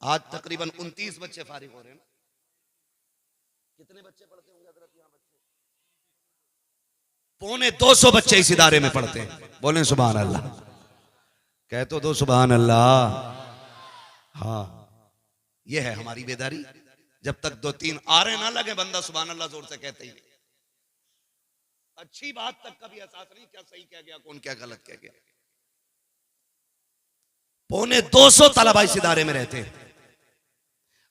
आज तकरीबन 29 बच्चे फारिग हो रहे हैं ना। कितने बच्चे पढ़ते होंगे हजरत यहाँ? बच्चे 250 बच्चे इस इदारे में पढ़ते हैं। बोलें सुभान अल्लाह। कह तो दो सुभान अल्लाह। हाँ, ये है हमारी बेदारी। जब तक 2-3 आरे ना लगे बंदा सुभान अल्लाह जोर से कहते ही नहीं। अच्छी बात तक कभी एहसास नहीं क्या सही कह गया, कौन क्या गलत कह गया। 250 तलबा इस इदारे में रहते हैं।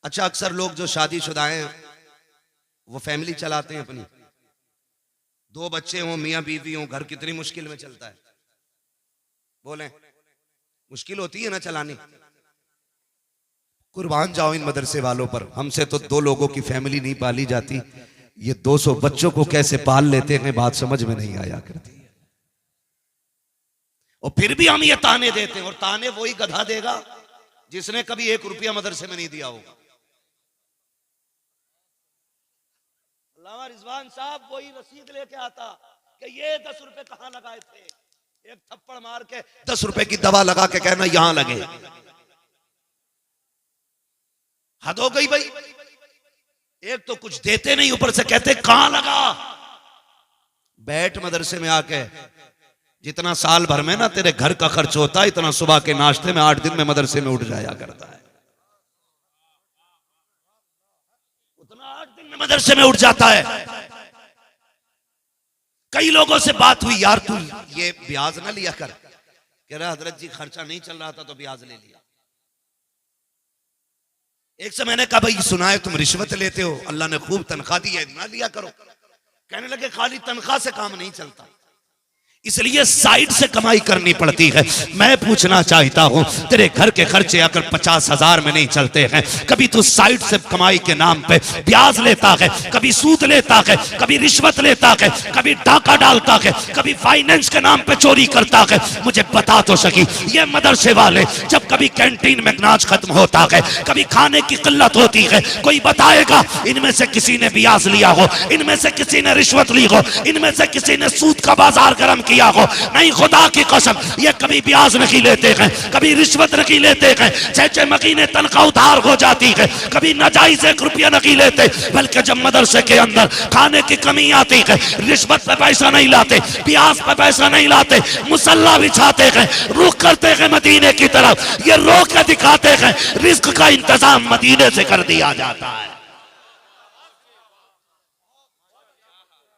अच्छा, अक्सर लोग जो शादीशुदा हैं वो फैमिली चलाते हैं अपनी, 2 बच्चे हों, मियां बीवी हों, घर कितनी मुश्किल में चलता है। बोलें, मुश्किल होती है ना चलानी। कुर्बान जाओ इन मदरसे वालों पर। हमसे तो 2 लोगों की फैमिली नहीं पाली जाती, ये 200 बच्चों को कैसे पाल लेते हैं, बात समझ में नहीं आया करती। और फिर भी हम ये ताने देते हैं, और ताने वही गधा देगा जिसने कभी 1 रुपया मदरसे में नहीं दिया होगा। अल्लामा रिजवान साहब वही रसीद लेके आता कि ये 10 रुपए कहां लगाए थे, एक थप्पड़ मार के 10 रुपए की दवा लगा के कहना यहां लगे। हद हो गई भाई। एक तो कुछ देते नहीं, ऊपर से कहते कहां लगा। बैठ मदरसे में आके, जितना साल भर में ना तेरे घर का खर्च होता है, इतना सुबह के नाश्ते में 8 दिन में मदरसे में उठ जाया करता है। उतना 8 दिन में मदरसे में उठ जाता है। कई लोगों से बात हुई, यार तू ये ब्याज ना लिया कर। कह रहा हजरत जी खर्चा नहीं चल रहा था तो ब्याज ले लिया। एक से मैंने कहा भाई सुना है तुम रिश्वत लेते हो, अल्लाह ने खूब तनख्वाह दी है, ना लिया करो। कहने लगे खाली तनख्वाह से काम नहीं चलता, इसलिए साइड से कमाई करनी पड़ती है। मैं पूछना चाहता हूं, तेरे घर के खर्चे अगर 50,000 में नहीं चलते हैं, कभी तू साइड से कमाई के नाम पे ब्याज लेता है, कभी सूद लेता है, कभी रिश्वत लेता है, कभी डाका डालता है, कभी फाइनेंस के नाम पे चोरी करता है। मुझे बता तो सकी, ये मदरसे वाले जब कभी कैंटीन में अनाज खत्म होता है, कभी खाने की किल्लत होती है, कोई बताएगा इनमें से किसी ने ब्याज लिया हो, इनमें से किसी ने रिश्वत ली हो, इनमें से किसी ने सूद का बाजार गर्म किया हो? नहीं, खुदा की कसम, ये कभी ब्याज नहीं लेते हैं, कभी रिश्वत नहीं लेते हैं। 6-6 महीने तनख्वाह उधार हो जाती है, कभी नाजायज 1 रुपया नहीं लेते। बल्कि जब मदरसे के अंदर खाने की कमी आती है, रिश्वत पे पैसा नहीं लाते, ब्याज पे पैसा नहीं लाते, मुसल्ला बिछाते हैं, रुख करते हैं मदीने की तरफ। ये रोक के दिखाते हैं रिज्क का इंतजाम मदीने से कर दिया जाता है।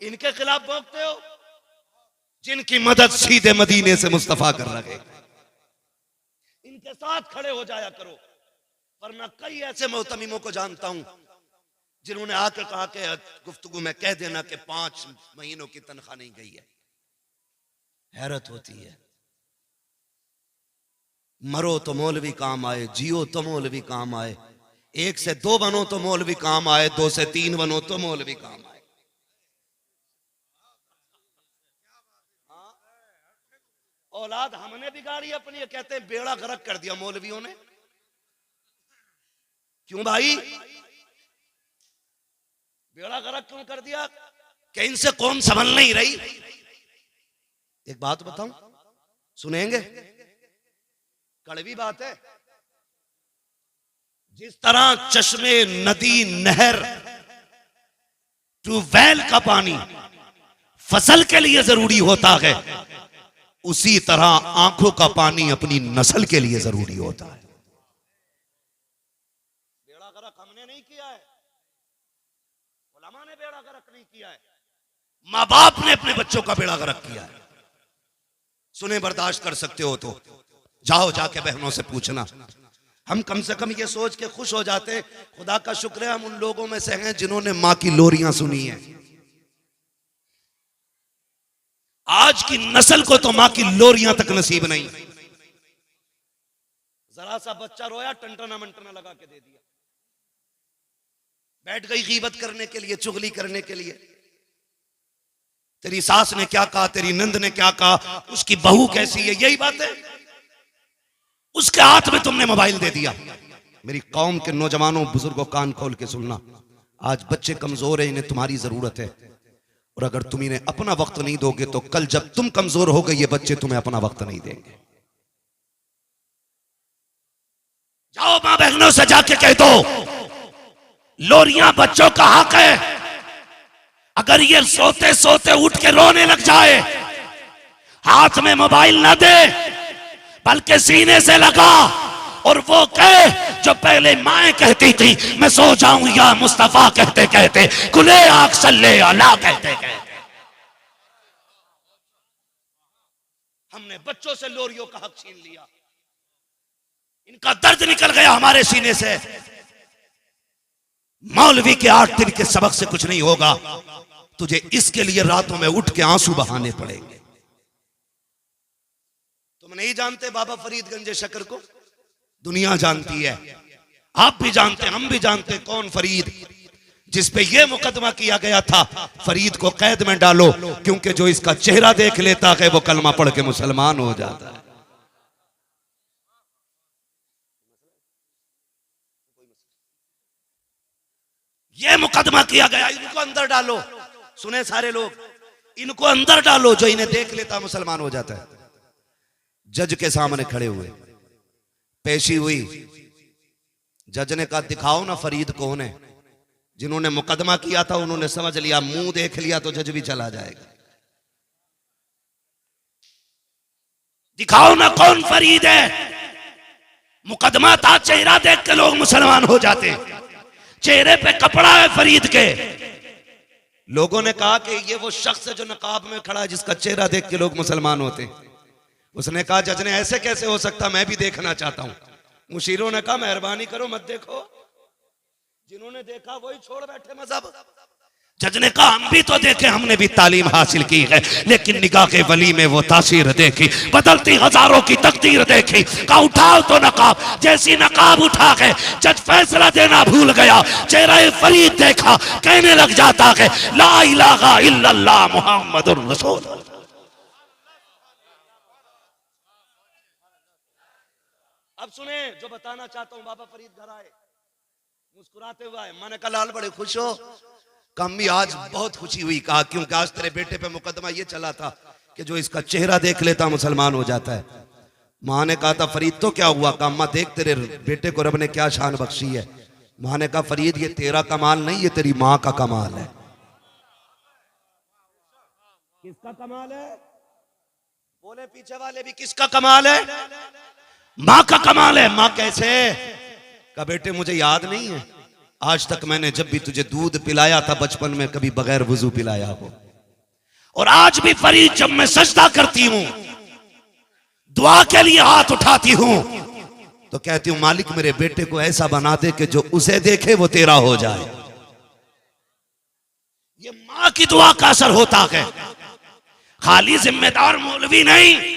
इनके खिलाफ बोलते हो जिनकी मदद सीधे मदीने से मुस्तफा कर लगे, इनके साथ खड़े हो जाया करो। वरना कई ऐसे मोहतमीमों को जानता हूं जिन्होंने आकर कहा कि गुफ्तगू में कह देना कि 5 महीनों की तनख्वाह नहीं गई है। हैरत होती है। मरो तो मौलवी काम आए, जियो तो मौलवी काम आए। 1 से 2 बनो तो मौलवी काम आए, 2 से 3 बनो तो मौलवी काम आए। औलाद हमने बिगाड़ी अपनी, ये कहते हैं बेड़ा गर्क कर दिया मौलवियों ने। क्यों भाई बेड़ा गर्क क्यों कर दिया? कि इनसे कौम संभल नहीं रही। एक बात बताऊं, सुनेंगे? कड़वी बात है। जिस तरह चश्मे, नदी, नहर, ट्यूबवेल का पानी फसल के लिए जरूरी होता है, उसी तरह आंखों का पानी अपनी नस्ल के लिए जरूरी होता है। बेड़ा गर्क हमने नहीं किया है, उलमा ने बेड़ा गर्क नहीं किया है, माँ बाप ने अपने बच्चों का बेड़ा गर्क किया है। सुने, बर्दाश्त कर सकते हो तो जाओ, जाके बहनों से पूछना। हम कम से कम ये सोच के खुश हो जाते हैं, खुदा का शुक्र है हम उन लोगों में से हैं जिन्होंने माँ की लोरियां सुनी है। आज की नस्ल को तो मां की लोरियां तक नसीब नहीं। जरा सा बच्चा रोया, टंटना मंटना लगा के दे दिया। बैठ गई गीबत करने के लिए, चुगली करने के लिए। तेरी सास ने क्या कहा, तेरी नंद ने क्या कहा, उसकी बहू कैसी है, यही बात है। उसके हाथ में तुमने मोबाइल दे दिया। मेरी कौम के नौजवानों, बुजुर्गों, कान खोल के सुनना, आज बच्चे कमजोर हैं, इन्हें तुम्हारी जरूरत है। और अगर तुम इन्हें अपना वक्त नहीं दोगे तो कल जब तुम कमजोर हो गए, ये बच्चे तुम्हें अपना वक्त नहीं देंगे। जाओ मां बहनों से जाके कह दो लोरियां बच्चों का हक है। अगर ये सोते सोते उठ के रोने लग जाए, हाथ में मोबाइल ना दे बल्कि सीने से लगा और वो कहे जो पहले माए कहती थी, मैं सो जाऊं या मुस्तफा कहते कहते, खुले आंख सल्ले अला कहते कहते। हमने बच्चों से लोरियों का हक छीन लिया, इनका दर्द निकल गया हमारे सीने से। मौलवी के 8 दिन के सबक से कुछ नहीं होगा, तुझे इसके लिए रातों में उठ के आंसू बहाने पड़ेंगे। तुम नहीं जानते बाबा फरीद गंजे शकर को, दुनिया जानती है, आप भी जानते, हम भी जानते कौन फरीद, जिस पे यह मुकदमा किया गया था फरीद को कैद में डालो क्योंकि जो इसका चेहरा देख लेता है वो कलमा पढ़ के मुसलमान हो जाता है। यह मुकदमा किया गया, इनको अंदर डालो। सुने सारे लोग, इनको अंदर डालो, जो इन्हें देख लेता मुसलमान हो जाता है। जज के सामने खड़े हुए, पेशी हुई, जज ने कहा दिखाओ ना फरीद कौन है। जिन्होंने मुकदमा किया था उन्होंने समझ लिया, मुंह देख लिया तो जज भी चला जाएगा। दिखाओ ना कौन फरीद है। मुकदमा था, चेहरा देख के लोग मुसलमान हो जाते, चेहरे पे कपड़ा है फरीद के। लोगों ने कहा कि ये वो शख्स है जो नकाब में खड़ा है जिसका चेहरा देख के लोग मुसलमान होते। उसने कहा जज ने ऐसे कैसे हो सकता, मैं भी देखना चाहता हूं। मुशीरों ने कहा मेहरबानी करो मत देखो, जिन्होंने देखा वही छोड़ बैठे मजहब। जज ने कहा हम भी तो देखे, हमने भी तालीम हासिल की है, लेकिन निगाह के वली में वो तासीर देखी, बदलती हजारों की तकदीर देखी। कहा उठाओ तो नकाब, जैसी नकाब उठा के जज फैसला देना भूल गया, चेहरा फरीद देखा, कहने लग जाता है ला इलाहा इल्लल्लाह मुहम्मदुर रसूल। अब सुने जो बताना चाहता हूं। बाबा फरीद घर आए, मुस्कुराते हुए आए। मैंने कहा लाल बड़े खुश हो? कम्मी आज बहुत खुशी हुई। कहा क्योंकि आज तेरे बेटे पे मुकदमा ये चला था कि जो इसका चेहरा देख लेता मुसलमान हो जाता है। मां ने कहा था फरीद तो क्या हुआ? कहा अम्मा देख तेरे बेटे को रब ने क्या शान बख्शी है। मां ने कहा फरीद ये तेरा कमाल नहीं, ये तेरी मां का कमाल है। किसका कमाल है? बोले पीछे वाले भी, किसका कमाल है? मां का कमाल है। मां कैसे? कहा बेटे मुझे याद नहीं है आज तक मैंने जब भी तुझे दूध पिलाया था बचपन में कभी बगैर वुजू पिलाया हो। और आज भी फरीद जब मैं सजदा करती हूं, दुआ के लिए हाथ उठाती हूं, तो कहती हूं मालिक मेरे बेटे को ऐसा बना दे कि जो उसे देखे वो तेरा हो जाए। ये मां की दुआ का असर होता है, खाली जिम्मेदार मौलवी नहीं।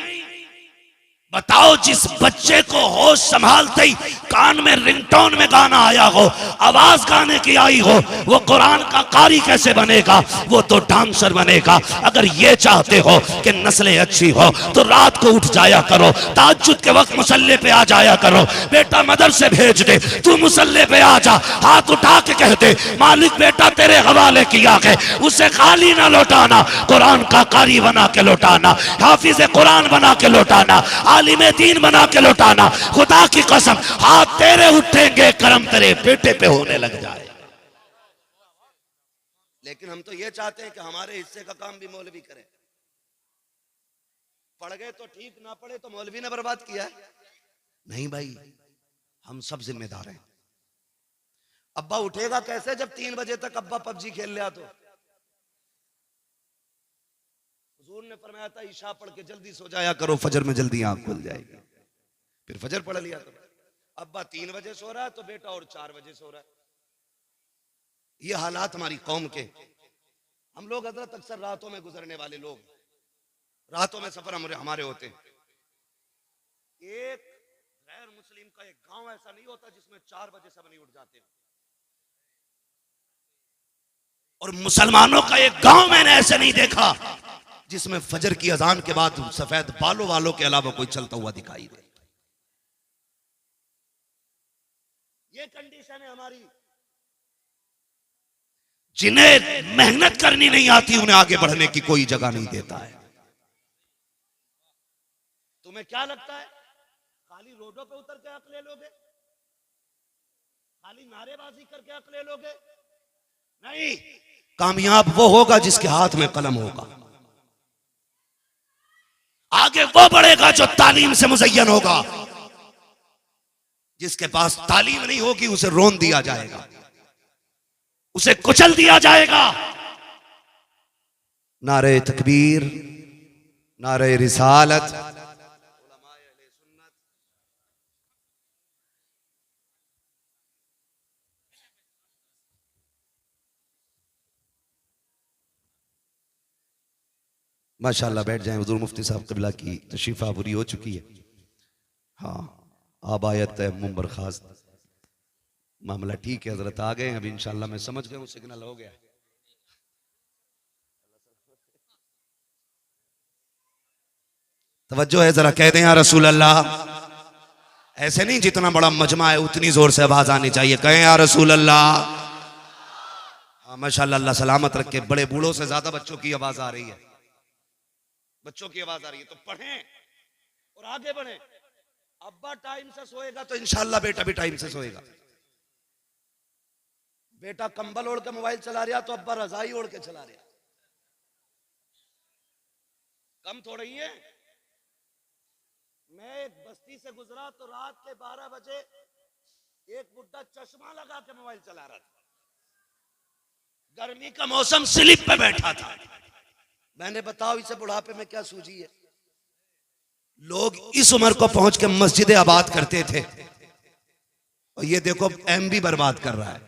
बताओ जिस बच्चे को होश संभालते ही कान में रिंगटोन में गाना आया हो, आवाज गाने की आई हो, वो कुरान का कारी कैसे बनेगा? वो तो डांसर बनेगा। अगर ये चाहते हो कि नस्लें अच्छी हो तो रात को उठ जाया करो, ताज्जुद के वक्त मुसल्ले पे आ जाया करो। बेटा मदरसे भेज दे, तू मुसल्ले पे आ जा, हाथ उठा के कह दे मालिक बेटा तेरे हवाले किया है, उसे खाली ना लौटाना, कुरान का कारी बना के लौटाना, हाफिज कुरान बना के लौटाना, आलिम दीन बना के लौटाना। खुदा की कसम हाथ तेरे उठेंगे, करम तेरे बेटे पे होने लग जाए। लेकिन हम तो ये चाहते हैं कि हमारे हिस्से का काम भी मौलवी करे। पढ़ गए तो ठीक, ना पढ़े तो मौलवी ने बर्बाद किया है। नहीं भाई, हम सब जिम्मेदार हैं। अब्बा उठेगा कैसे जब 3 बजे तक अब्बा पबजी खेल लिया? तो हुजूर ने फरमाया था ईशा पढ़ के जल्दी सो जाया करो, फजर में जल्दी आंख खुल जाएगी। फिर फजर पढ़ लिया करो। अब्बा 3 बजे सो रहा है तो बेटा और 4 बजे सो रहा है। ये हालात हमारी कौम के। हम लोग हजरत अक्सर रातों में गुजरने वाले लोग, रातों में सफर हमारे होते हैं। एक गैर मुस्लिम का एक गांव ऐसा नहीं होता जिसमें 4 बजे सब नहीं उठ जाते। और मुसलमानों का एक गांव मैंने ऐसे नहीं देखा जिसमें फजर की अजान के बाद सफेद बालों वालों के अलावा कोई चलता हुआ दिखाई दे। ये कंडीशन है हमारी। जिन्हें मेहनत करनी नहीं आती उन्हें आगे बढ़ने की कोई जगह नहीं देता है। तुम्हें क्या लगता है खाली रोडों पे उतर के हक ले लोगे? खाली नारेबाजी करके हक ले लोगे? नहीं, कामयाब वो होगा जिसके हाथ में कलम होगा। आगे वो बढ़ेगा जो तालीम से मुज़य्यन होगा। जिसके पास तालीम नहीं होगी उसे रोन दिया जाएगा, उसे कुचल दिया जाएगा। नारे तकबीर, नारे रिसालत, माशाअल्लाह। बैठ जाएं। हुजूर मुफ्ती साहब क़िबला की तशरीफ़ आवरी हो चुकी है। हाँ, अब आयत है मुंबर खास। मामला ठीक है, हजरत आ गए। अभी इंशाअल्लाह मैं समझ गया हूँ, सिग्नल हो गया। तवज्जो है, जरा कह दें या रसूल अल्लाह। ऐसे नहीं, जितना बड़ा मजमा है उतनी जोर से आवाज आनी चाहिए। कहें या रसूल अल्लाह। हाँ माशाअल्लाह, अल्लाह सलामत रखे। बड़े बूढ़ों से ज्यादा बच्चों की आवाज आ रही है, बच्चों की आवाज आ रही है। तो पढ़ें और आगे बढ़ें। अब्बा टाइम से सोएगा तो इंशाअल्लाह बेटा भी टाइम से सोएगा। बेटा कंबल ओढ़ के मोबाइल चला रहा तो अब्बा रजाई ओढ़ के चला रहा। कम थोड़ा ही है। मैं एक बस्ती से गुजरा तो रात के 12 बजे एक बुड्ढा चश्मा लगा के मोबाइल चला रहा था। गर्मी का मौसम, स्लिप पे बैठा था। मैंने बताओ इसे बुढ़ापे में क्या सूझी है? लोग इस उम्र को पहुंच के मस्जिदें आबाद करते थे और ये देखो एमबी बर्बाद कर रहा है।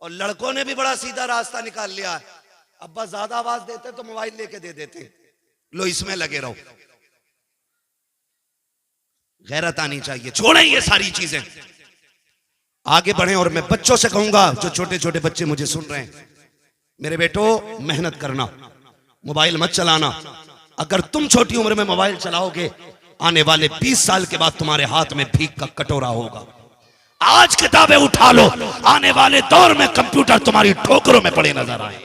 और लड़कों ने भी बड़ा सीधा रास्ता निकाल लिया है। अब्बा ज्यादा आवाज देते तो मोबाइल लेके दे देते, लो इसमें लगे रहो। गैरत आनी चाहिए। छोड़ें ये सारी चीजें, आगे बढ़ें। और मैं बच्चों से कहूंगा, जो छोटे छोटे बच्चे मुझे सुन रहे हैं, मेरे बेटो मेहनत करना, मोबाइल मत चलाना। अगर तुम छोटी उम्र में मोबाइल चलाओगे, आने वाले 20 साल के बाद तुम्हारे हाथ में भीख का कटोरा होगा। आज किताबें उठा लो, आने वाले दौर में कंप्यूटर तुम्हारी ठोकरों में पड़े नजर आए।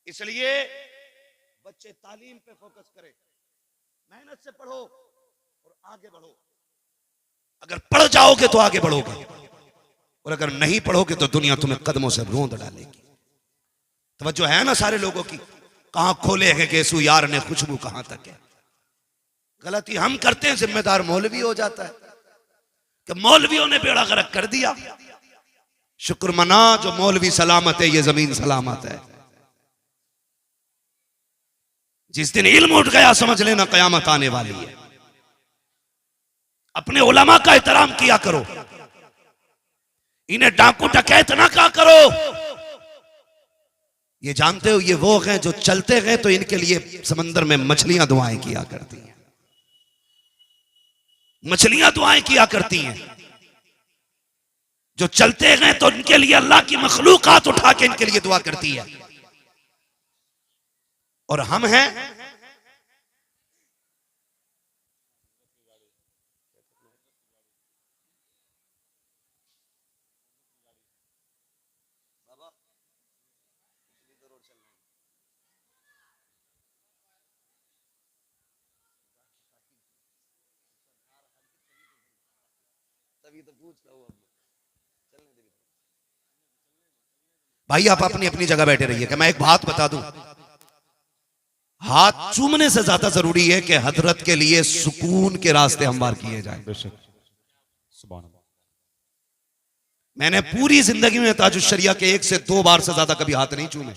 इसलिए बच्चे तालीम पे फोकस करें, मेहनत से पढ़ो और आगे बढ़ो। अगर पढ़ जाओगे तो आगे बढ़ोगे, और अगर नहीं पढ़ोगे तो दुनिया तुम्हें कदमों से रोंद डालेगी। तवज्जो है ना सारे लोगों की? कहां खोले है केसु यार ने खुशबू कहां तक है। गलती हम करते हैं, जिम्मेदार मौलवी हो जाता है कि मौलवियों ने बेड़ा गर्क कर दिया। शुक्र मना जो मौलवी सलामत है, ये जमीन सलामत है। जिस दिन इल्म उठ गया समझ लेना कयामत आने वाली है। अपने उलमा का एहतराम किया करो, इन्हें डाकू डकैत ना कहा करो। ये जानते हो ये वो हैं जो चलते गए तो इनके लिए समंदर में मछलियां दुआएं किया करती हैं, मछलियां दुआएं किया करती हैं। जो चलते गए तो इनके लिए अल्लाह की मखलूकात उठा के इनके लिए दुआ करती है। और हम हैं भाई, आप अपनी अपनी जगह बैठे रहिए। मैं एक बात बता दूं, हाथ चूमने से ज्यादा जरूरी है कि हजरत के लिए सुकून के रास्ते हमवार किए जाएं। मैंने पूरी जिंदगी में ताजुश शरिया के 1 से 2 बार से ज्यादा कभी हाथ नहीं चूमे,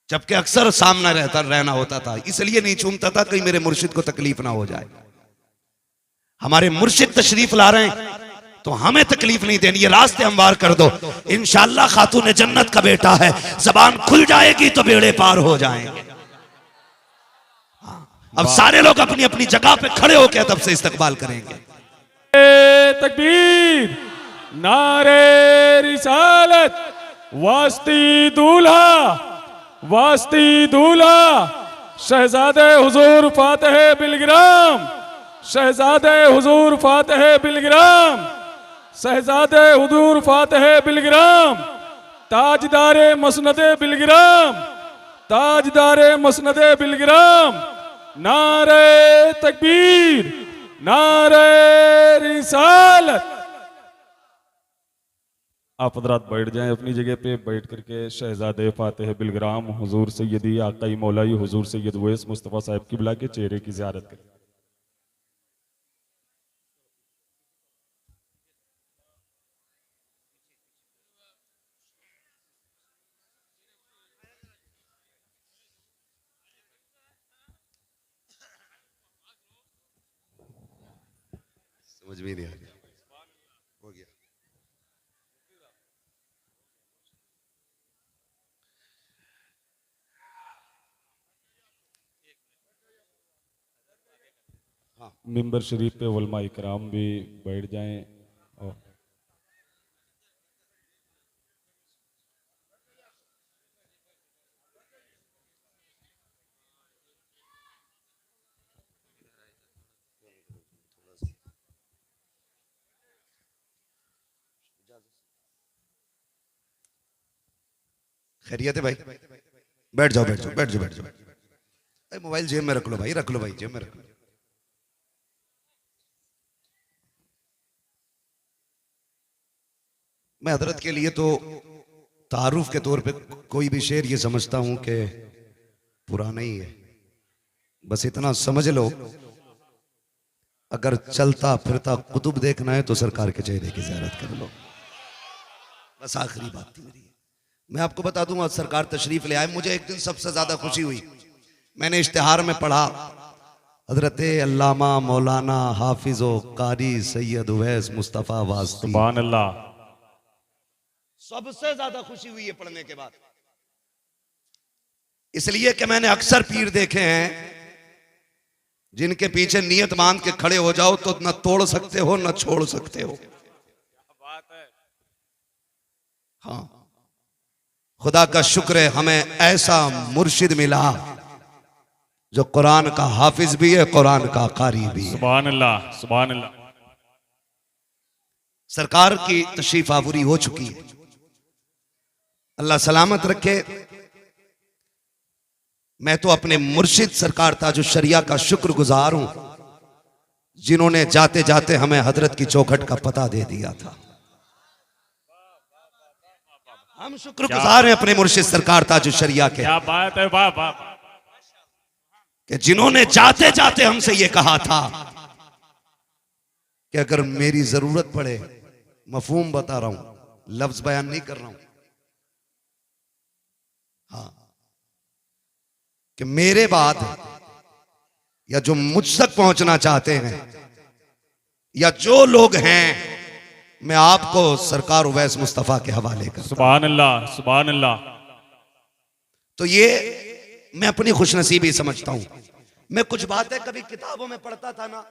जबकि अक्सर सामना रहना होता था। इसलिए नहीं चूमता था कहीं मेरे मुर्शिद को तकलीफ ना हो जाए। हमारे मुर्शिद तशरीफ ला रहे हैं तो हमें तकलीफ नहीं देनी, ये रास्ते हमवार कर दो। इंशाअल्लाह खातून जन्नत का बेटा है, जबान खुल जाएगी तो बेड़े पार हो जाएंगे। अब सारे लोग अपनी अपनी जगह पे खड़े होकर तब से इस्तकबाल करेंगे। तकबीर, नारे रिसालत, वास्ती दूल्हा, वास्ती दूल्हा, शहजादे हुजूर फातिह बिलग्राम, शहजादे हुजूर फातिह बिलग्राम, शहजादे हुजूर फातिह बिलग्राम, ताजदारे मसनदे बिलग्राम, ताजदारे मसनदे बिलग्राम, नारे तकबीर, नारे रिसालत। आप हजरात बैठ जाएं अपनी जगह पे, बैठ करके शहजादे फातिह बिलग्राम हुजूर सैयदी आकाई मौलाई हुजूर सैयद उवैस मुस्तफ़ा साहब की बुला के चेहरे की ज़ियारत करें। समझ में नहीं आ गया, हो गया। मिंबर शरीफ पे उलमा इकराम भी बैठ जाएं। और खैरियत है भाई? बैठ जाओ बैठ जाओ बैठ जाओ बैठ जाओ। अरे मोबाइल जेब में रख लो भाई, रख लो भाई, जेब में रख लो। मैं हजरत के लिए तो तारुफ के तौर पे कोई भी शेर ये समझता हूं कि पुराना ही है। बस इतना समझ लो, अगर चलता फिरता कुतुब देखना है तो सरकार के चेहरे की ज़ियारत कर लो। बस आखिरी बात थी मेरी। मैं आपको बता दूंगा, सरकार तशरीफ ले आए, मुझे एक दिन सबसे ज्यादा खुशी हुई। मैंने इश्तिहार में पढ़ा, हजरत अल्लामा मौलाना हाफिज़ो कारी सैयद उवैस मुस्तफ़ा वास्ती। सुभान अल्लाह। सबसे ज्यादा खुशी हुई है पढ़ने के बाद, इसलिए कि मैंने अक्सर पीर देखे हैं जिनके पीछे नियत बांध के खड़े हो जाओ तो न तोड़ सकते हो न छोड़ सकते हो। हाँ, खुदा का शुक्र है हमें ऐसा मुर्शिद मिला जो कुरान का हाफिज भी है, कुरान का कारी भी है। सुभान अल्लाह, सुभान अल्लाह। सरकार की तशरीफ आवरी हो चुकी है, अल्लाह सलामत रखे। मैं तो अपने मुर्शिद सरकार ताजुश शरिया का शुक्रगुजार हूं, जिन्होंने जाते जाते हमें हजरत की चौखट का पता दे दिया था। हम शुक्रगुजार हैं अपने मुर्शिद सरकार ताजुश शरिया के। क्या बात है, वाह वाह, कि जिन्होंने जाते जाते हमसे ये कहा था कि अगर मेरी जरूरत पड़े, मफहूम बता रहा हूं, लफ्ज बयान नहीं कर रहा हूं, हाँ, कि मेरे बाद या जो मुझ तक पहुंचना चाहते हैं या जो लोग हैं, मैं आपको सरकार उवैस मुस्तफा के हवाले कर। सुभान अल्लाह, सुभान अल्लाह। तो ये मैं अपनी खुशनसीबी समझता हूं। मैं कुछ बातें कभी किताबों में पढ़ता था ना,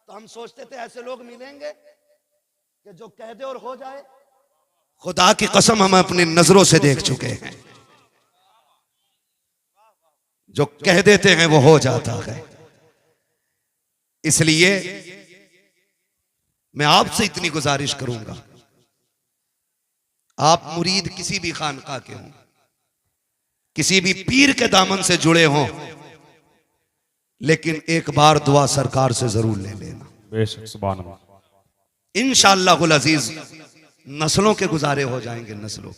तो हम सोचते थे ऐसे लोग मिलेंगे कि जो कह दे और हो जाए। खुदा की कसम हम अपनी नजरों से देख चुके हैं, जो कह देते हैं वो हो जाता है। इसलिए मैं आपसे इतनी गुजारिश करूंगा, आप मुरीद किसी भी खानका के हों, किसी भी पीर के दामन से जुड़े हों, लेकिन एक बार दुआ सरकार से जरूर ले लेना। बेशक, सुभान अल्लाह। इंशाअल्लाहुल अजीज नस्लों के गुजारे हो जाएंगे, नस्लों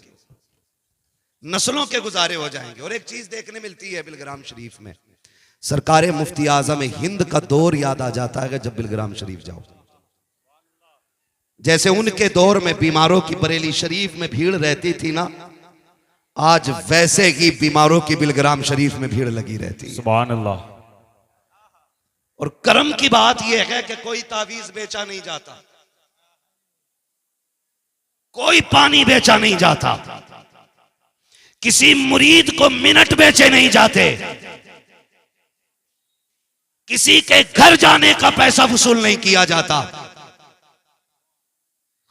के गुजारे हो जाएंगे। और एक चीज देखने मिलती है बिलग्राम शरीफ में, सरकार मुफ्ती आजम हिंद का दौर याद आ जाता है जब बिलग्राम शरीफ जाओ। जैसे उनके दौर में बीमारों की बरेली शरीफ में भीड़ रहती थी ना, आज वैसे ही बीमारों की बिलग्राम शरीफ में भीड़ लगी रहती है। सुभान अल्लाह। और करम की बात यह है कि कोई तावीज बेचा नहीं जाता, कोई पानी बेचा नहीं जाता, किसी मुरीद को मिनट बेचे नहीं जाते, किसी के घर जाने का पैसा वसूल नहीं किया जाता।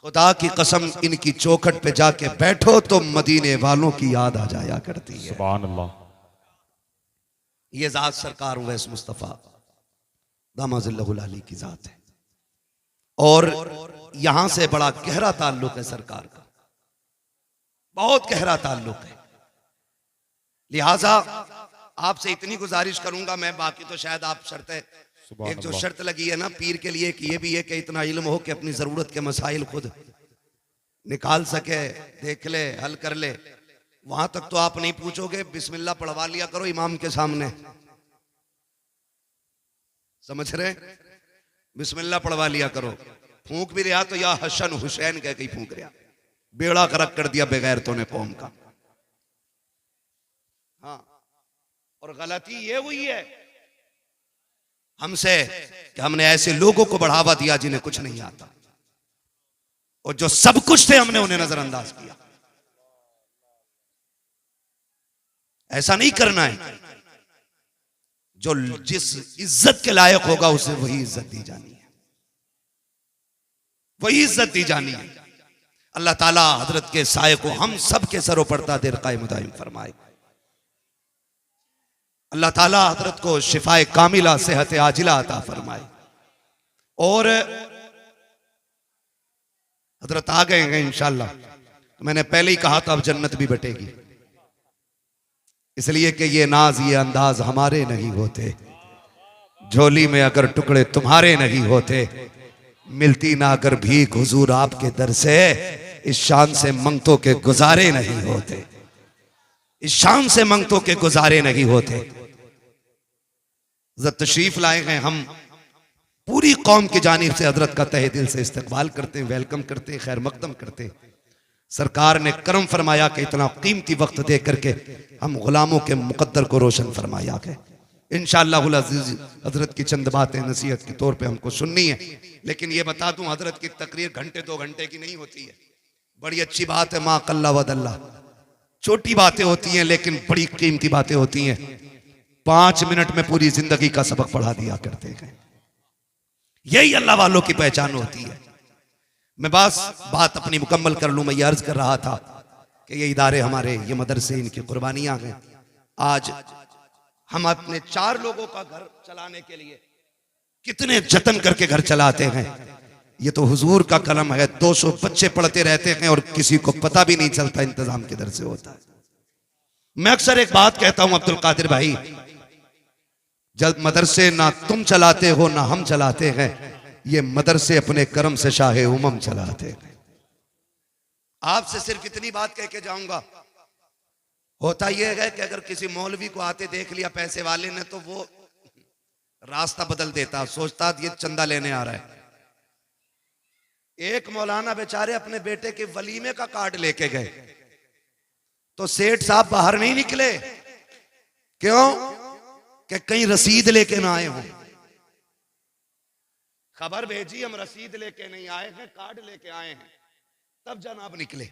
खुदा की कसम, इनकी चौखट पे जाके बैठो तो मदीने वालों की याद आ जाया करती है। सुभान अल्लाह। ये जात सरकार उवैस मुस्तफा दामाज़िल्लहुल अली की जात है, और यहां से बड़ा गहरा ताल्लुक है सरकार का, बहुत गहरा ताल्लुक है। लिहाजा आपसे इतनी गुजारिश करूंगा मैं, बाकी तो शायद आप शर्त है, सुभान एक जो अल्लाह। शर्त लगी है ना पीर के लिए कि ये भी है कि इतना इल्म हो कि अपनी जरूरत के मसाइल खुद निकाल सके, देख ले, हल कर ले। वहां तक तो आप नहीं पूछोगे, बिस्मिल्लाह पढ़वा लिया करो इमाम के सामने, समझ रहे? बिस्मिल्लाह पढ़वा लिया करो। फूंक भी रहा तो या हसन हुसैन कह के ही फूंक रहा, बेड़ा करक कर दिया बगैर तो ने कौम का। हाँ, और गलती ये हुई है हमसे कि हमने ऐसे लोगों को बढ़ावा दिया जिन्हें कुछ नहीं आता, और जो सब कुछ थे हमने उन्हें नजरअंदाज किया। ऐसा नहीं करना है। जो जिस इज्जत के लायक होगा उसे वही इज्जत दी जानी है, वही इज्जत दी जानी है। अल्लाह ताला हजरत के साये को हम सब के सरों पर तादिर कायम दायम फरमाए। अल्लाह ताला हजरत को शिफाए कामिला सेहत आजिला अता फरमाए। और हजरत आ गए हैं इंशाअल्लाह। तो मैंने पहले ही कहा था अब जन्नत भी बटेगी, इसलिए कि ये नाज ये अंदाज हमारे नहीं होते, झोली में अगर टुकड़े तुम्हारे नहीं होते, मिलती ना अगर भीख हुजूर आपके दर से, इस शान से मंगतों के गुजारे नहीं होते, इस शान से मंगतों के गुजारे नहीं होते। हजरत तशरीफ लाए हैं, हम पूरी कौम की जानिब से हजरत का तहे दिल से इस्तकबाल करते हैं, वेलकम करते हैं, खैर मकदम करते हैं। सरकार ने करम फरमाया कि इतना कीमती वक्त दे करके हम गुलामों के मुकद्दर को रोशन फरमाया के इंशाअल्लाहुल अज़ीज़ हजरत की चंद बातें नसीहत के तौर पे हमको सुननी है। लेकिन ये बता दूं, हजरत की तकरीर घंटे 2 घंटे की नहीं होती है। बड़ी अच्छी बात है, माँ कल्ला वदल्ला, छोटी बातें होती हैं लेकिन बड़ी कीमती बातें होती हैं। 5 मिनट में पूरी जिंदगी का सबक पढ़ा दिया करते हैं। यही अल्लाह वालों की पहचान होती है। मैं बस बात अपनी मुकम्मल कर लूं। मैं ये अर्ज कर रहा था कि ये इदारे हमारे, ये मदरसे, इनकी कुर्बानियां हैं। आज हम अपने 4 लोगों का घर चलाने के लिए कितने जतन करके घर चलाते हैं। ये तो हुजूर का कलम है। 200 बच्चे पढ़ते रहते हैं और किसी को पता भी नहीं चलता इंतजाम किधर से होता है। मैं अक्सर एक बात कहता हूं अब्दुल कादिर भाई, जब मदरसे ना तुम चलाते हो ना हम चलाते हैं, ये मदरसे अपने कर्म से शाहे उमम चलाते हैं। आपसे सिर्फ इतनी बात कह के जाऊंगा, होता यह है कि अगर किसी मौलवी को आते देख लिया पैसे वाले ने, तो वो रास्ता बदल देता, सोचता ये चंदा लेने आ रहा है। एक मौलाना बेचारे अपने बेटे के वलीमे का कार्ड लेके गए, तो सेठ साहब बाहर नहीं निकले। क्यों? कि कहीं रसीद लेके ना आए हो। खबर भेजी हम रसीद लेके नहीं आए हैं, कार्ड लेके आए हैं, तब जनाब निकले।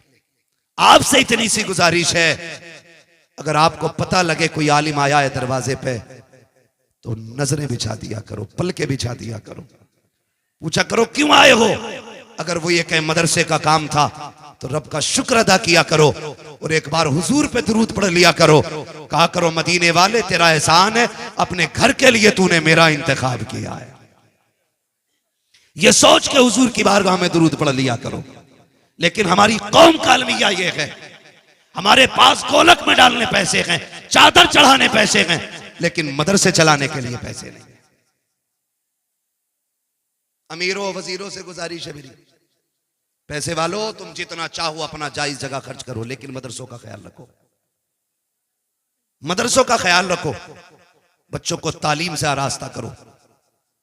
आपसे इतनी सी गुजारिश है, अगर आपको पता लगे कोई आलिम आया है दरवाजे पे, तो नजरें बिछा दिया करो, पलके बिछा दिया करो, पूछा करो क्यों आए हो। अगर वो ये कहे मदरसे का काम था, तो रब का शुक्र अदा किया करो और एक बार हुजूर पे दुरूद पढ़ लिया करो। कहा करो मदीने वाले तेरा एहसान है, अपने घर के लिए तूने मेरा इंतखाब किया है। ये सोच के हुजूर की बारगाह में दुरूद पढ़ लिया करो। लेकिन हमारी कौम का अलमिया ये है, हमारे पास गोलक में डालने पैसे हैं, चादर चढ़ाने पैसे हैं, लेकिन मदरसे चलाने के लिए पैसे नहीं। अमीरों वजीरों से गुजारिश है मेरी, पैसे वालों तुम जितना चाहो अपना जायज जगह खर्च करो, लेकिन मदरसों का ख्याल रखो, मदरसों का ख्याल रखो। बच्चों को तालीम से आरास्ता करो,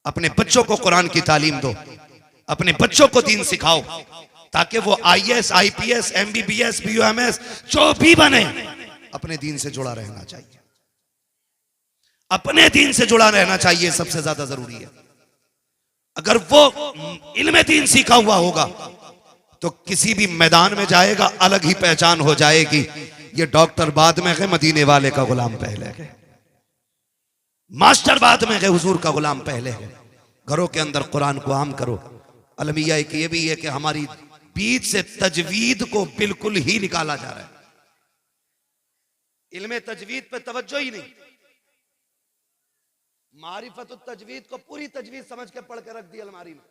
अपने बच्चों को कुरान की तालीम दो, अपने बच्चों को दीन सिखाओ, ताकि वो IAS IPS MBBS BUMS जो भी बने, अपने दीन से जुड़ा रहना चाहिए, अपने दीन से जुड़ा रहना चाहिए, सबसे ज्यादा जरूरी है। अगर वो इल्म दीन सीखा हुआ होगा तो किसी भी मैदान में जाएगा अलग ही पहचान हो जाएगी। ये डॉक्टर बाद में है, मदीने वाले का गुलाम पहले है, मास्टर बाद में है, हुजूर का गुलाम पहले है। घरों के अंदर कुरान को आम करो। अलमिया एक ये भी है कि हमारी बीच से तजवीद को बिल्कुल ही निकाला जा रहा है। इल्मे तजवीद पे तवज्जो ही नहीं, मारिफत तजवीद को पूरी तजवीद समझ के पढ़ के रख दी अलमारी में,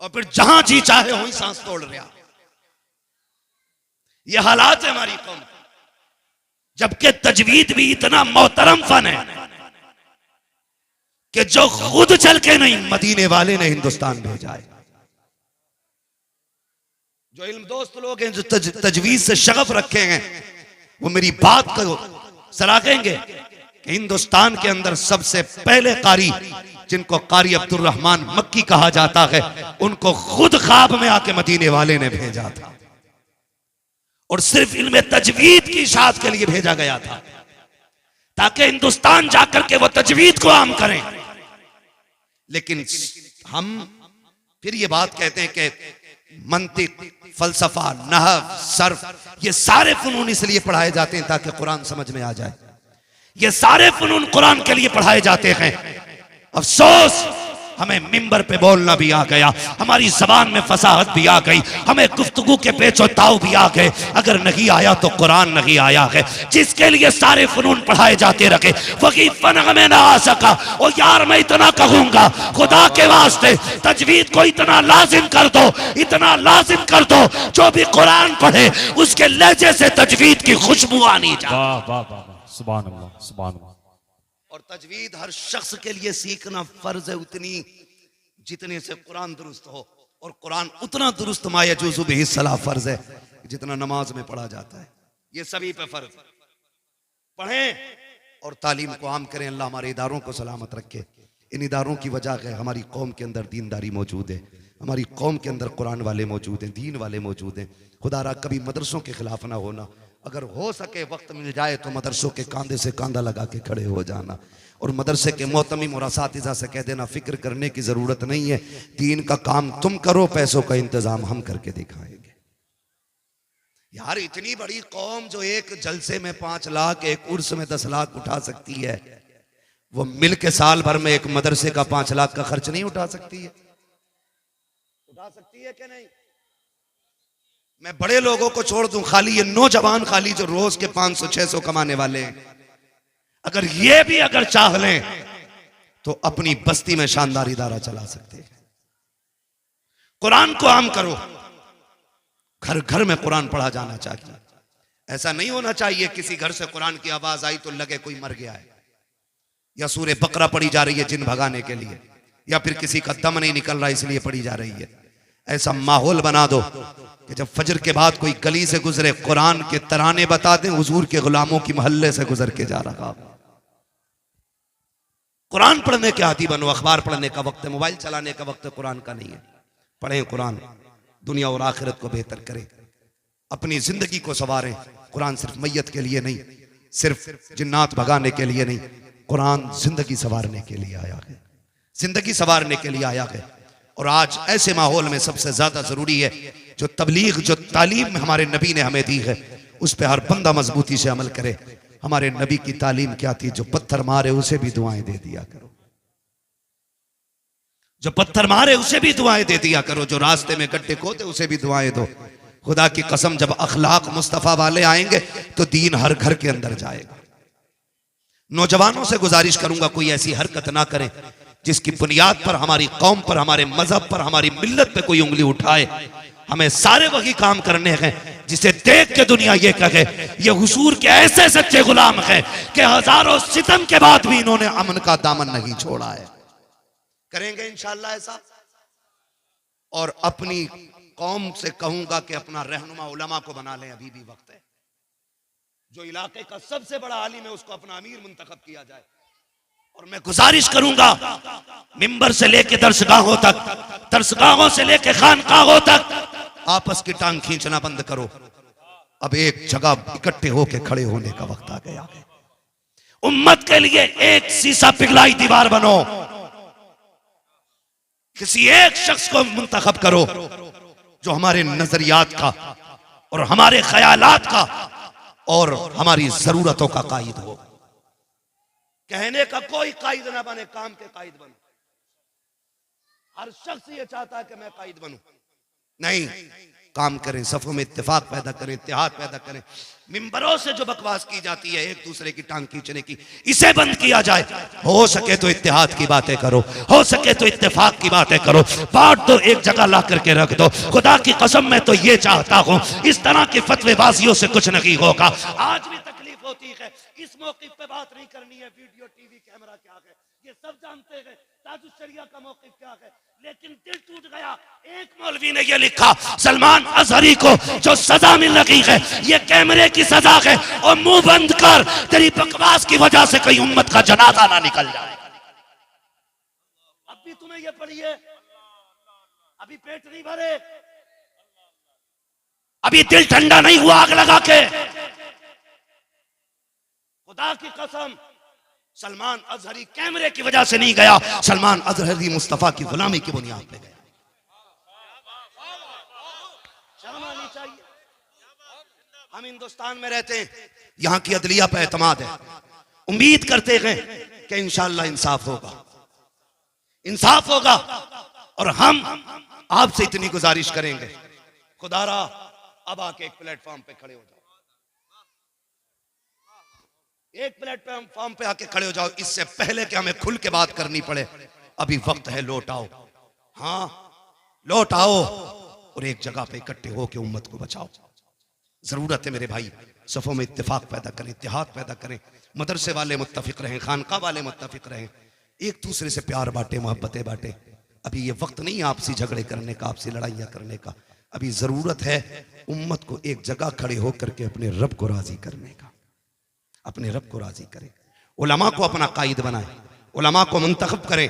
और फिर जहां जी चाहे वहीं सांस तोड़ रहा। ये हालात है हमारी कौम। जबकि तजवीद भी इतना मोहतरम फन है कि जो खुद चल के नहीं, मदीने वाले ने हिंदुस्तान भेजा है। जो इल्म दोस्त लोग हैं, जो तजवीज से शगफ रखे हैं, वो मेरी बात को सराहेंगे कि हिंदुस्तान के अंदर सबसे पहले कारी, जिनको कारी अब्दुल रहमान मक्की कहा जाता है, उनको खुद ख्वाब में आके मदीने वाले ने भेजा था और सिर्फ इल्म तजवीद की इशाअत के लिए भेजा गया था ताकि हिंदुस्तान जाकर के वो तजवीद को आम करें। लेकिन हम फिर ये बात कहते हैं कि मंतिक, फलसफा, नहव, सर्फ, ये सारे फनून इसलिए पढ़ाए जाते हैं ताकि कुरान समझ में आ जाए। ये सारे फनून कुरान के लिए पढ़ाए जाते हैं। अफसोस हमें मिंबर पे बोलना भी आ गया, हमारी जबान में फसाहत भी आ गई, हमें गुफ्तगू के पेचो ताव भी आ गए। अगर नहीं आया तो कुरान नहीं आया है। जिसके लिए सारे फनून पढ़ाए जाते रखे वही फन हमें ना आ सका। और यार मैं इतना कहूंगा, खुदा के वास्ते तजवीद को इतना लाजिम कर दो, इतना लाजिम कर दो, जो भी कुरान पढ़े उसके लहजे से तजवीद की खुशबू आनी चाहिए। वाह वाह वाह, सुभान अल्लाह, सुभान अल्लाह। और तजवीद हर शख्स के लिए सीखना फर्ज है उतनी जितने से कुरान दुरुस्त हो, और कुरान उतना दुरुस्त मा यजूज़ु बिही सलाह फर्ज है जितना नमाज में पढ़ा जाता है। ये सभी पे फर्ज। पढ़ें और तालीम को आम करें। अल्लाह हमारे इदारों को सलामत रखे। इन इदारों की वजह है हमारी कौम के अंदर दीनदारी मौजूद है, हमारी कौम के अंदर कुरान वाले मौजूद हैं, दीन वाले मौजूद हैं। खुदारा कभी मदरसों के खिलाफ ना होना, अगर हो सके वक्त मिल जाए तो मदरसों के कांधे से कांधा लगा के खड़े हो जाना, और मदरसे के मोहतमिम और असातिज़ा से कह देना फिक्र करने की जरूरत नहीं है, दीन का काम तुम करो, पैसों का इंतजाम हम करके दिखाएंगे। यार इतनी बड़ी कौम जो एक जलसे में 5 लाख, एक उर्स में 10 लाख उठा सकती है, वो मिल के साल भर में एक मदरसे का 5 लाख का खर्च नहीं उठा सकती है? उठा सकती है कि नहीं? मैं बड़े लोगों को छोड़ दूं, खाली ये नौजवान, खाली जो रोज के 500-600 कमाने वाले हैं, अगर ये भी अगर चाह लें तो अपनी बस्ती में शानदार इदारा चला सकते हैं। कुरान को आम करो, घर घर में कुरान पढ़ा जाना चाहिए। ऐसा नहीं होना चाहिए किसी घर से कुरान की आवाज आई तो लगे कोई मर गया है, या सूरे बकरा पढ़ी जा रही है जिन भगाने के लिए, या फिर किसी का दम नहीं निकल रहा इसलिए पढ़ी जा रही है। ऐसा माहौल बना दो कि जब फजर के बाद कोई गली से गुजरे कुरान के तराने बता दें, हुजूर के गुलामों की मोहल्ले से गुजर के जा रहा। कुरान पढ़ने के आदी बनो। अखबार पढ़ने का वक्त है, मोबाइल चलाने का वक्त कुरान का नहीं है। पढ़ें कुरान, दुनिया और आखिरत को बेहतर करें, अपनी जिंदगी को संवारें। कुरान सिर्फ मैयत के लिए नहीं, सिर्फ जिन्नात भगाने के लिए नहीं, कुरान जिंदगी संवारने के लिए आया है, जिंदगी संवारने के लिए आया है। और आज ऐसे माहौल में सबसे ज्यादा जरूरी है जो तबलीग, जो तालीम हमारे नबी ने हमें दी है, उस पर हर बंदा मजबूती से अमल करे। हमारे नबी की तालीम क्या थी? जो पत्थर मारे उसे भी दुआएं दे दिया करो, जो पत्थर मारे उसे भी दुआएं दे दिया करो, जो रास्ते में गड्ढे खोदे उसे भी दुआएं दो। खुदा की कसम, जब अखलाक मुस्तफा वाले आएंगे तो दीन हर घर के अंदर जाएगा। नौजवानों से गुजारिश करूंगा कोई ऐसी हरकत ना करें जिसकी बुनियाद पर हमारी कौम पर, हमारे मजहब पर, हमारी मिल्लत पे कोई उंगली उठाए। हमें सारे वही काम करने हैं जिसे देख के दुनिया ये कहे ये हुजूर के ऐसे सच्चे गुलाम हैं कि हजारों सितम के बाद भी इन्होंने अमन का दामन नहीं छोड़ा है। करेंगे इंशाअल्लाह ऐसा। और अपनी कौम से कहूंगा कि अपना रहनुमा उलमा को बना लें, अभी भी वक्त है। जो इलाके का सबसे बड़ा आलिम है उसको अपना अमीर मुंतखब किया जाए। और मैं गुजारिश करूंगा मिंबर से लेके दरसगाहों तक, दरसगाहों से लेके खानकाहों तक आपस की टांग खींचना बंद करो। अब एक जगह इकट्ठे होके खड़े होने का वक्त आ गया है। उम्मत के लिए एक सीसा पिघलाई दीवार बनो, किसी एक शख्स को मुंतखब करो जो हमारे नजरियात का और हमारे ख्यालात का और हमारी जरूरतों का कायद हो। कहने का कोई कायद ना बने, काम के कायद बनो। हर शख्स ये चाहता है कि मैं कायद बनूं, नहीं, काम करें, सफों में इत्तेफाक पैदा करें, इत्तेहाद पैदा करें। मिंबरों से जो बकवास की जाती है एक दूसरे की टांग खींचने की, इसे बंद किया जाए। हो सके तो इत्तेहाद की बातें करो, हो सके तो इत्तेफाक की बातें करो, बात तो एक जगह ला करके रख दो। खुदा की कसम मैं तो ये चाहता हूं, इस तरह की फतवेबाजियों से कुछ नहीं होगा। आज भी तकलीफ होती है है, इस मौक़िफ़ पे बात नहीं करनी है, वीडियो टीवी कैमरा क्या है ये सब जानते हैं, ताजुल शरिया का मौक़िफ़ क्या है। लेकिन दिल टूट गया, एक मौलवी ने ये लिखा सलमान अजहरी को जो सजा मिल रही है ये कैमरे की सजा है, और मुंह बंद कर, तेरी बकवास की वजह से कई उम्मत का जनाजा ना निकल जाए। अब भी तुम्हें ये पड़ी है, अभी पेट नहीं भरे, अभी दिल ठंडा नहीं हुआ आग लगा के। खुदा की कसम सलमान अजहरी कैमरे की वजह से नहीं गया, सलमान अजहरी मुस्तफा की गुलामी की बुनियाद पे गया। शर्म आनी चाहिए। हम हिंदुस्तान में रहते हैं, यहां की अदलिया पे एतमाद है, उम्मीद करते हैं कि इंशाअल्लाह इंसाफ होगा, इंसाफ होगा। और हम आपसे इतनी गुजारिश करेंगे, खुदारा अब आके एक प्लेटफॉर्म पे खड़े हो जाओ, एक प्लेटफॉर्म पे आके खड़े हो जाओ, इससे पहले कि हमें खुल के बात करनी पड़े। अभी वक्त है, लौट आओ, हाँ लौट आओ और एक जगह पे इकट्ठे होके उम्मत को बचाओ। जरूरत है मेरे भाई, सफों में इत्तेफाक पैदा करें, इत्तेहाद पैदा करें, मदरसे वाले मुत्तफिक रहें, खानका वाले मुत्तफिक रहें, एक दूसरे से प्यार बांटे, मोहब्बतें बांटे। अभी ये वक्त नहीं है आपसी झगड़े करने का, आपसी लड़ाइयाँ करने का। अभी जरूरत है उम्मत को एक जगह खड़े होकर के अपने रब को राजी करने का, अपने रब को राजी करें, उलमा को अपना कायद बनाएं, उलमा को मुंतखब करें,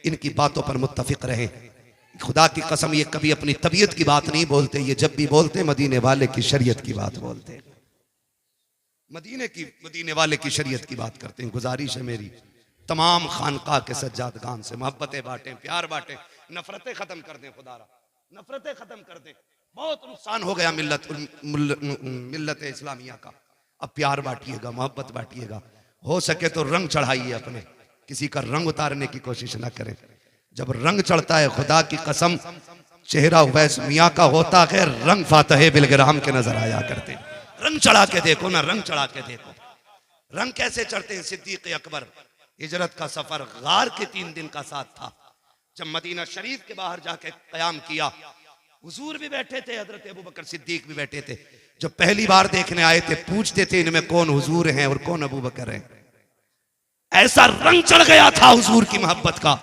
इनकी बातों पर मुत्तफिक रहें। खुदा की कसम ये कभी अपनी तबीयत की बात नहीं बोलते, ये जब भी बोलते मदीने वाले की शरीयत की बात बोलते, मदीने वाले की शरीयत की बात करते हैं। गुजारिश है मेरी तमाम खानका के सज्जादगान से, मोहब्बतें बांटें, प्यार बांटें, नफरतें खत्म कर दें, खुदारा नफरतें खत्म कर दें। बहुत नुकसान हो गया मिल्लत इस्लामिया का। अब प्यार बांटिएगा, मोहब्बत बांटिएगा, हो सके तो रंग चढ़ाइए अपने, किसी का रंग उतारने की कोशिश ना करें। जब रंग चढ़ता है खुदा की कसम चेहरा उवैस मियाँ का होता है, रंग फातह बिलग्राम के नजर आया करते। रंग चढ़ा के देखो ना, रंग चढ़ा के देखो, रंग कैसे चढ़ते हैं। सिद्दीक अकबर हिजरत का सफर गार के 3 दिन का साथ था, जब मदीना शरीफ के बाहर जाके कयाम किया, हुजूर भी बैठे थे, हजरत अबू बकर सिद्दीक भी बैठे थे। जो पहली बार देखने आए थे पूछते थे इनमें कौन हुजूर हैं और कौन अबू बकर हैं। ऐसा रंग चढ़ गया था हुजूर की मोहब्बत का,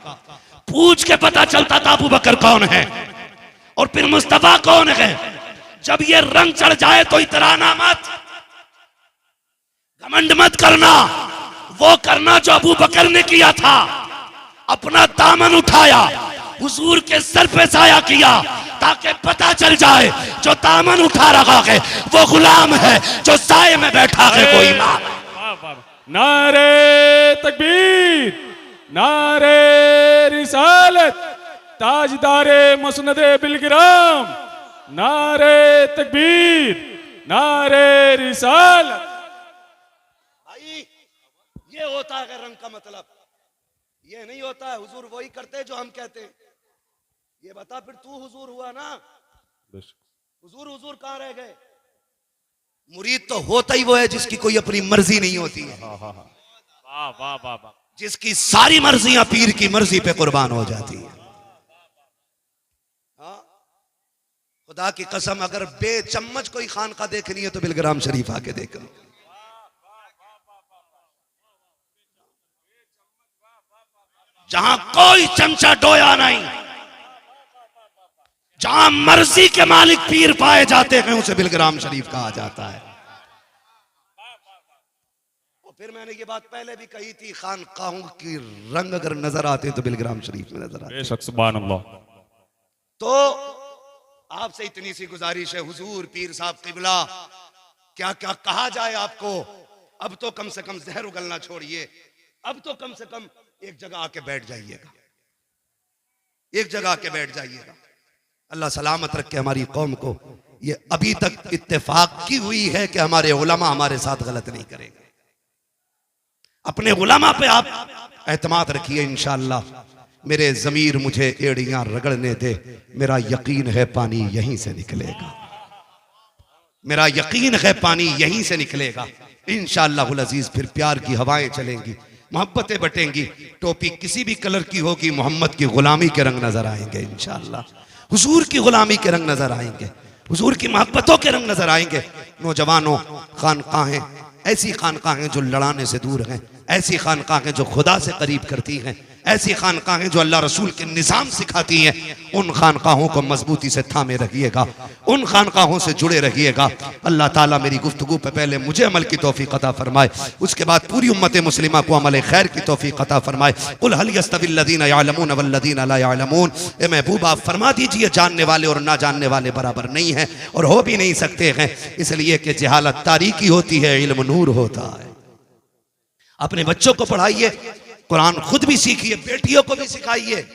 पूछ के पता चलता था अबू बकर कौन है और फिर मुस्तफा कौन है। जब ये रंग चढ़ जाए तो इतराना मत, घमंड मत करना, वो करना जो अबू बकर ने किया था। अपना दामन उठाया, हुजूर के सर पे साया किया, ताकि पता चल जाए जो दामन उठा रहा है वो गुलाम है, जो साए में बैठा है वो इमाम है। नारे तकबीर, नारे रिसालत, ताजदारे मसनदे बिलगिराम, नारे तकबीर, नारे रिसालत। भाई ये होता है रंग का मतलब, ये नहीं होता है हुजूर वही करते जो हम कहते हैं। ये बता फिर तू हुजूर हुआ ना, हुजूर हुजूर कहाँ रह गए। मुरीद तो होता ही वो है जिसकी कोई अपनी मर्जी नहीं होती है, वाह वाह वाह वाह, जिसकी सारी मर्जियां पीर की मर्जी पे कुर्बान हो जाती है। हाँ खुदा की कसम, अगर बेचम्मच कोई खानका देखनी है तो बिलग्राम शरीफ आके देख लो। जहां कोई चमचा डोया नहीं, जहां मर्जी के मालिक पीर पाए जाते हैं उसे बिलग्राम शरीफ कहा जाता है। और फिर मैंने ये बात पहले भी कही थी, खानकाहों की रंग अगर नजर आते तो बिलग्राम शरीफ में नजर आते। बेशक सुभान अल्लाह। तो आपसे इतनी सी गुजारिश है हुजूर पीर साहब किबला, क्या क्या कहा जाए आपको। अब तो कम से कम जहर उगलना छोड़िए, अब तो कम से कम एक जगह आके बैठ जाइएगा, एक जगह आके बैठ जाइएगा। अल्लाह सलामत रखे हमारी कौम को। ये अभी तक इत्तेफाक की हुई है कि हमारे उलमा हमारे साथ गलत नहीं करेंगे। अपने उलमा पे आप एतमाद रखिए, इंशाअल्लाह मेरे ज़मीर मुझे एड़ियां रगड़ने दे, मेरा यकीन है पानी यहीं से निकलेगा, मेरा यकीन है पानी यहीं से निकलेगा इंशाअल्लाहुल अजीज। फिर प्यार की हवाएं चलेंगी, मोहब्बतें बटेंगी, टोपी किसी भी कलर की होगी, मोहम्मद की गुलामी के रंग नजर आएंगे इंशाअल्लाह, हुजूर की गुलामी के रंग नजर आएंगे, हुजूर की मोहब्बतों के रंग नजर आएंगे। नौजवानों, खानकाहें ऐसी खानकाहें जो लड़ाने से दूर हैं, ऐसी खानकाहें जो खुदा से करीब करती हैं, ऐसी खानकाहें जो अल्लाह रसूल के निज़ाम सिखाती हैं, उन खानकाहों को मजबूती से थामे रखिएगा, उन खानकाहों से जुड़े रहिएगा। अल्लाह ताला मेरी गुफ्तगू पे पहले मुझे अमल की तौफीक अता फरमाए, उसके बाद पूरी उम्मत मुस्लिमा को अमल खैर की तौफीक अता फरमाए। कुल हल यस्तविल लदीना यअलमून वल लदीना ला यअलमून, ए महबूब आप फरमा दीजिए जानने वाले और ना जानने वाले बराबर नहीं हैं और हो भी नहीं सकते हैं, इसलिए कि जहालत तारीकी होती है, इल्म नूर होता है। अपने बच्चों को पढ़ाइए, कुरान खुद भी सीखिए, बेटियों को भी सिखाइए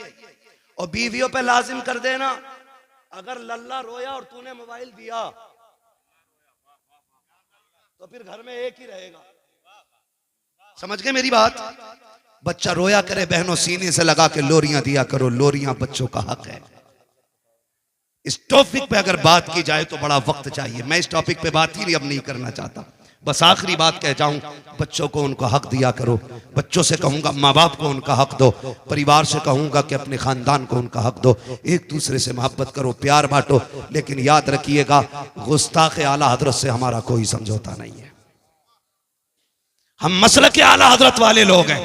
और बीवियों पे लाजिम कर देना, अगर लल्ला रोया और तूने मोबाइल दिया तो फिर घर में एक ही रहेगा। समझ गए मेरी बात? बच्चा रोया करे, बहनों सीने से लगा के लोरियां दिया करो, लोरियां बच्चों का हक है। इस टॉपिक पे अगर बात की जाए तो बड़ा वक्त चाहिए, मैं इस टॉपिक पे बात ही अब नहीं करना चाहता। बस आखिरी बात कह जाऊं, बच्चों को उनको हक दिया करो। बच्चों से कहूंगा माँ बाप को उनका हक दो, परिवार से कहूंगा कि अपने खानदान को उनका हक दो, एक दूसरे से मोहब्बत करो, प्यार बांटो। लेकिन याद रखिएगा, गुस्ताख आला हजरत से हमारा कोई समझौता नहीं है। हम मसलक आला हजरत वाले लोग हैं।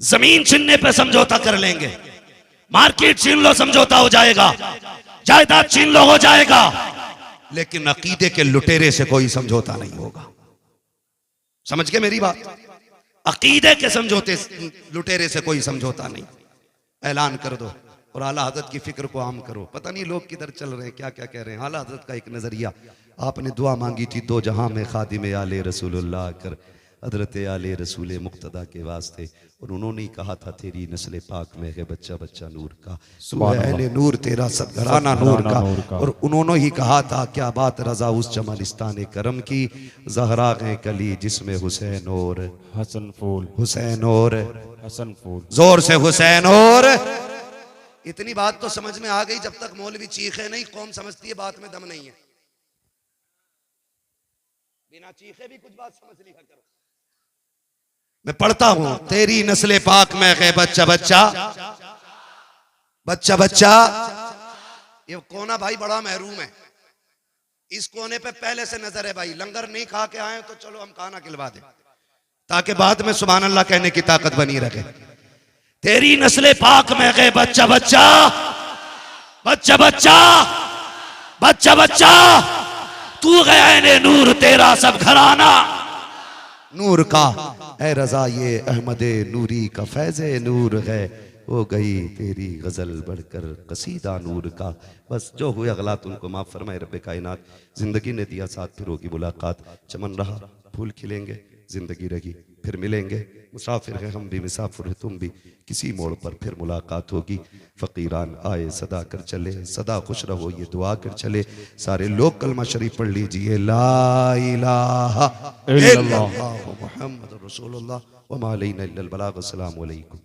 जमीन छीनने पे समझौता कर लेंगे, मार्केट छीन लो समझौता हो जाएगा, जायदाद छीन लो हो जाएगा, लेकिन अकीदे के लुटेरे से कोई समझौता नहीं होगा। समझ गए मेरी बात? अकीदे के समझौते लुटेरे से कोई समझौता नहीं। ऐलान कर दो और आला हजरत की फिक्र को आम करो। पता नहीं लोग किधर चल रहे हैं, क्या क्या कह रहे हैं। आला हजरत का एक नजरिया, आपने दुआ मांगी थी दो जहां में खादिम आले रसूलुल्लाह कर, हजरत आले रसूल मुक्तदा के वास्ते, और उन्होंने ही कहा था तेरी नस्ल पाक में है बच्चा बच्चा नूर का, तू है अहले नूर तेरा सब घराना नूर का। और उन्होंने ही कहा था क्या बात रजा उस चमनिस्तान करम की, ज़हरा है कली जिसमें हुसैन और हसन फूल, हुसैन और हसन फूल, जोर से हुसैन और। इतनी बात तो समझ में आ गई, जब तक मौलवी चीखे नहीं कौम समझती है बात में दम नहीं है। बिना चीखे भी कुछ बात समझ लिया करो। मैं पढ़ता हूं, तेरी नस्ल पाक में है बच्चा बच्चा बच्चा बच्चा। ये कोना भाई बड़ा महरूम है, इस कोने पे पहले से नजर है भाई। लंगर नहीं खा के आए तो चलो हम खाना खिलवा दें, ताकि बाद में सुभान अल्लाह कहने की ताकत बनी रहे। तेरी नस्ल पाक में है बच्चा बच्चा बच्चा बच्चा बच्चा बच्चा, तू गया ने नूर तेरा सब घराना नूर का। ऐ रजा ये अहमदे नूरी का फैज़े नूर है, हो गई तेरी गजल बढ़कर कसीदा नूर का। बस जो हुए गलत उनको माफ फरमाए रब्बे कायनात। जिंदगी ने दिया साथ, फिर होगी मुलाकात। चमन रहा फूल खिलेंगे, जिंदगी रही फिर मिलेंगे। मुसाफिर है हम भी, मुसाफिर है तुम भी, किसी मोड़ पर फिर मुलाकात होगी। फकीरान आए सदा कर चले, सदा खुश रहो ये दुआ कर चले। सारे लोग कलमा शरीफ पढ़ लीजिए, ला इलाहा इल्लल्लाह मुहम्मद रसूलुल्लाह व मा अलैना इल्लल बलाग। अस्सलामु अलैकुम।